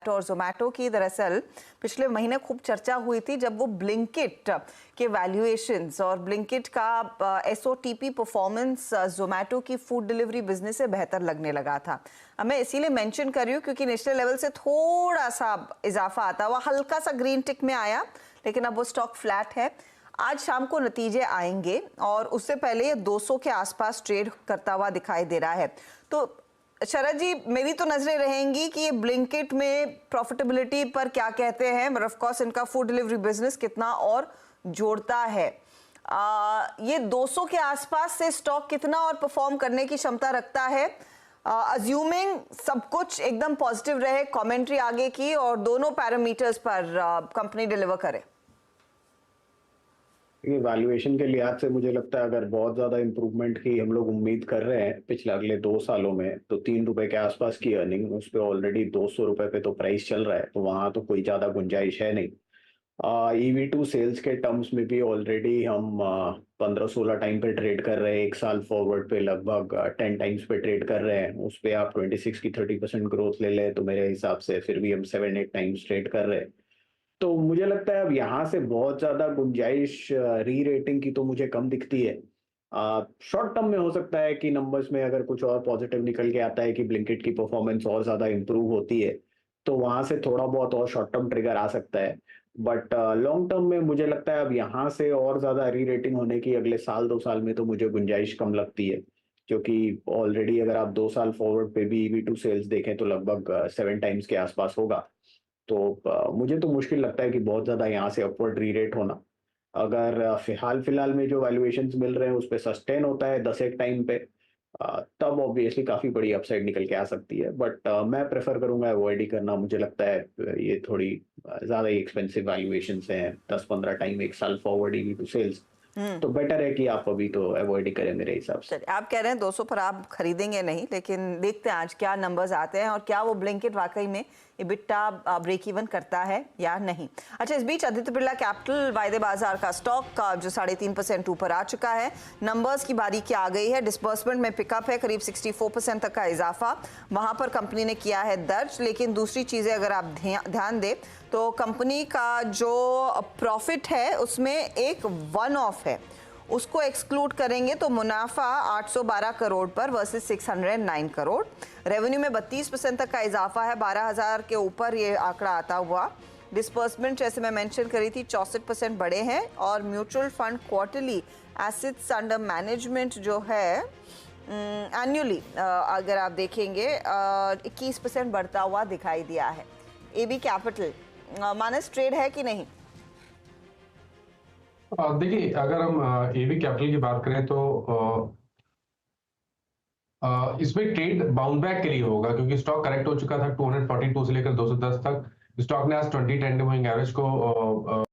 और जोमेटो की दरअसल पिछले महीने खूब चर्चा हुई थी जब वो ब्लिंकिट के वैल्यूएशंस और ब्लिंकिट का एसओटीपी परफॉर्मेंस जोमेटो की फूड डिलीवरी बिजनेस से बेहतर लगने लगा था। अब मैं इसीलिए मेंशन कर रही हूँ क्योंकि नेशनल लेवल से थोड़ा सा इजाफा आता हुआ हल्का सा ग्रीन टिक में आया, लेकिन अब वो स्टॉक फ्लैट है। आज शाम को नतीजे आएंगे और उससे पहले ये 200 के आसपास ट्रेड करता हुआ दिखाई दे रहा है। तो शरद जी, मेरी तो नजरें रहेंगी कि ये ब्लिंकिट में प्रॉफिटेबिलिटी पर क्या कहते हैं, बट ऑफ कोर्स इनका फूड डिलीवरी बिजनेस कितना और जोड़ता है। ये 200 के आसपास से स्टॉक कितना और परफॉर्म करने की क्षमता रखता है, अज्यूमिंग सब कुछ एकदम पॉजिटिव रहे, कमेंट्री आगे की और दोनों पैरामीटर्स पर कंपनी डिलीवर करे। ये वैल्यूएशन के लिहाज से मुझे लगता है अगर बहुत ज्यादा इंप्रूवमेंट की हम लोग उम्मीद कर रहे हैं पिछले अगले 2 सालों में, तो 3 रुपए के आसपास की अर्निंग, उस पर ऑलरेडी 200 रुपए पे तो प्राइस चल रहा है, तो वहां तो कोई ज्यादा गुंजाइश है नहीं। EV2 सेल्स के टर्म्स में भी ऑलरेडी हम 15-16 टाइम पे ट्रेड कर रहे हैं, 1 साल फॉरवर्ड पे लगभग 10 टाइम्स पे ट्रेड कर रहे हैं। उस पे आप 26 की 30% ग्रोथ ले लें तो मेरे हिसाब से फिर भी हम 7-8 टाइम्स ट्रेड कर रहे हैं। तो मुझे लगता है अब यहाँ से बहुत ज्यादा गुंजाइश री रेटिंग की तो मुझे कम दिखती है। शॉर्ट टर्म में हो सकता है कि नंबर्स में अगर कुछ और पॉजिटिव निकल के आता है कि ब्लिंकिट की परफॉर्मेंस और ज्यादा इंप्रूव होती है, तो वहां से थोड़ा बहुत और शॉर्ट टर्म ट्रिगर आ सकता है। बट लॉन्ग टर्म में मुझे लगता है अब यहाँ से और ज्यादा री रेटिंग होने की अगले साल 2 साल में तो मुझे गुंजाइश कम लगती है, क्योंकि ऑलरेडी अगर आप 2 साल फॉरवर्ड पे भी EV2 सेल्स देखें तो लगभग 7 टाइम्स के आसपास होगा। तो मुझे तो मुश्किल लगता है कि बहुत ज्यादा यहाँ से अपवर्ड री रेट होना। अगर फिलहाल में जो वैल्यूएशंस मिल रहे हैं उस पे सस्टेन होता है 10 एक टाइम पे, तब ऑब्वियसली काफी बड़ी अपसाइड निकल के आ सकती है। बट मैं प्रेफर करूंगा अवॉइड ही करना। मुझे लगता है ये थोड़ी ज्यादा ही एक्सपेंसिव वैल्यूएशंस हैं, 10-15 टाइम 1 साल फॉरवर्ड EV2 सेल्स। तो बेटर है कि आप अभी तो अवॉइड ही करें मेरे हिसाब से। आप कह रहे हैं 200 पर आप खरीदेंगे नहीं, लेकिन देखते हैं आज क्या नंबर्स आते हैं और क्या वो ब्लिंकिट वाकई में EBITDA ब्रेक इवन करता है या नहीं। अच्छा, इस बीच आदित्य बिरला कैपिटल वायदे बाजार का स्टॉक का जो 3.5% ऊपर आ चुका है। नंबर्स की बारीकी आ गई है, डिस्बर्समेंट में पिकअप है, करीब 64% तक का इजाफा वहां पर कंपनी ने किया है दर्ज। लेकिन दूसरी चीजें अगर आप ध्यान दें तो कंपनी का जो प्रॉफिट है उसमें एक वन ऑफ है, उसको एक्सक्लूड करेंगे तो मुनाफा 812 करोड़ पर वर्सेस 609 करोड़। रेवेन्यू में 32% तक का इजाफा है, 12,000 के ऊपर ये आंकड़ा आता हुआ। डिस्पर्समेंट जैसे मैं मेंशन करी थी 64% बढ़े हैं और mutual fund quarterly assets under management जो है एनुअली अगर आप देखेंगे 21% बढ़ता हुआ दिखाई दिया है। AB कैपिटल माइनस ट्रेड है कि नहीं? देखिए, अगर हम AB कैपिटल की बात करें तो इसमें ट्रेड बाउंड बैक के लिए होगा, क्योंकि स्टॉक करेक्ट हो चुका था 242 से लेकर 210 तक। स्टॉक ने आज 20 ट्रेंडिंग मूविंग एवरेज को